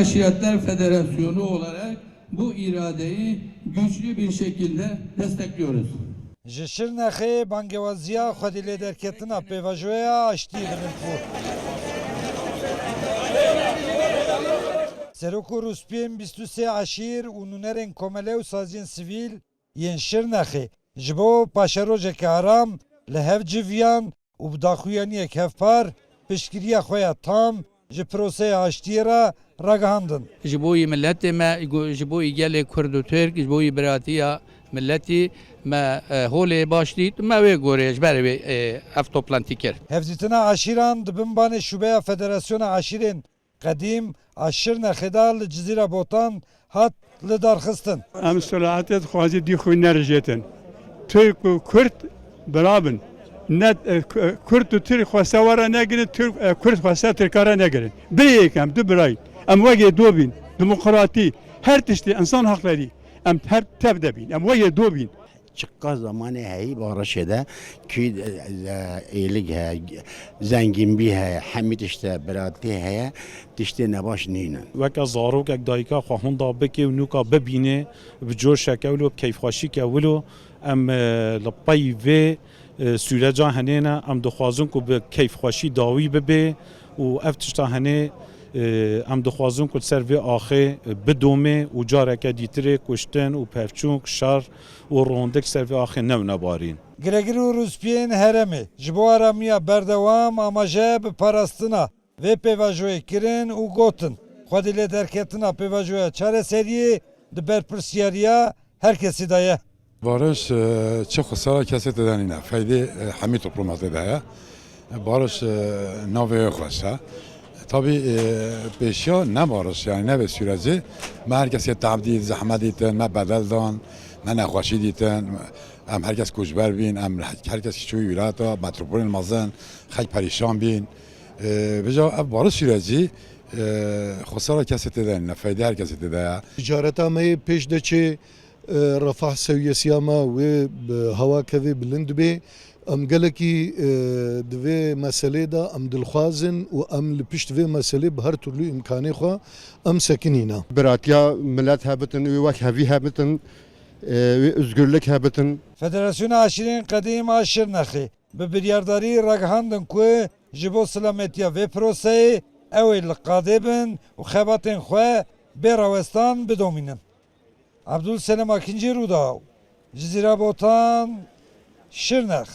Aşiretler Federasyonu olarak bu iradeyi güçlü bir şekilde destekliyoruz. Ji Şirnexê bangewaziya xwedî lêderketina pêvajoya aştî dibin ku. Serokê Rûspiyên 23 aşîr û nûnerên komelê û saziyên sivîl yên Şirnexê ji bo paşerojeke aram li hev civiyan û bi daxuyaniyek hevpar piştgiriya xwe ya tam ji proseya aştiyê re ragihandin. Ji bo milletê me, ji bo gelê Kurd û Türk, ji bo biratiya milletî me holê baş dît, me wê gorê ji ber wê ev toplantî kir. Hevdîtina aşîran dibin banê şûbeya Federasyona Aşîrên Qedîm a Şirnexê da li Cizîra Botan hat li darxistin. Em selahatet xwazî dî xwe nerijêtin. Türk û Kurd birabin. Ne Kurd û Türk xweste were negirin, Kurd xweste Tirkare negirin. Birêk em du birayîn. Em wekê dobîn, demokratî, her tiştî insan haklarî. Em her tev debîn, em wekê dobîn. Çıkka zamanı heyi barışede ki iyilik he, zengin bir he, hamid işte berati he, işte nebaş ninen. Veka zarok ek dayika xwahun da bike û nuka bibîne bi coşeke wilo bi keyfxweşîke wilo em li pey vê sûreca henêne em dixwazin ku bi keyfxweşî dawî bibe û ev tişta henê em dixwazin ku ser vê axê bidome û careke dîtirê kuştin û pevçûn şer û rondek ser vê axê newnebarîn. Giregir û Rûspiyên Herêmê ji bo aramiya berdewam amaje bi parastina vê pêvajoyê kirin û gotin xwedî lêderketina pêvajoya çareseriyê di berpirsyariya herkesî de ye. Barış çok xesara keset edenine feydi hemî toplumatı da ye. Barış navê xwesta. Tabii peşya ne barış yani ne ve süreci me herkese tabdil zahmet dîtin, me bedel dan, me nexweşî dîtin, em herkes koçber bin, em herkes çûyî wîlayeta metropolên mezin, xelk perîşan bin. Beja ev barış süreci xesara keset edenine feydi herkese de ye. Ticareta me pêş deçe refah seviyesiya me wê bi hewakevê bilind be. Em gelekî di vê meselê de em dilxwazin û em li pişt vê meselê bi her türlü imkanê xwe em sekinîne. Biratiya millet hebitin, wê wek hevî hebitin, wê özgürlük hebitin. Federasyona Aşîrên Qedîm a Şirnexê bi biryardarî ragihandin ku ji bo silametiya vê proseyê ew ê li qadê bin û xebatên xwe bê rawestan bidomînin. Abdulselim Akinci Rûdaw, Cizîra Botan, Şirnex.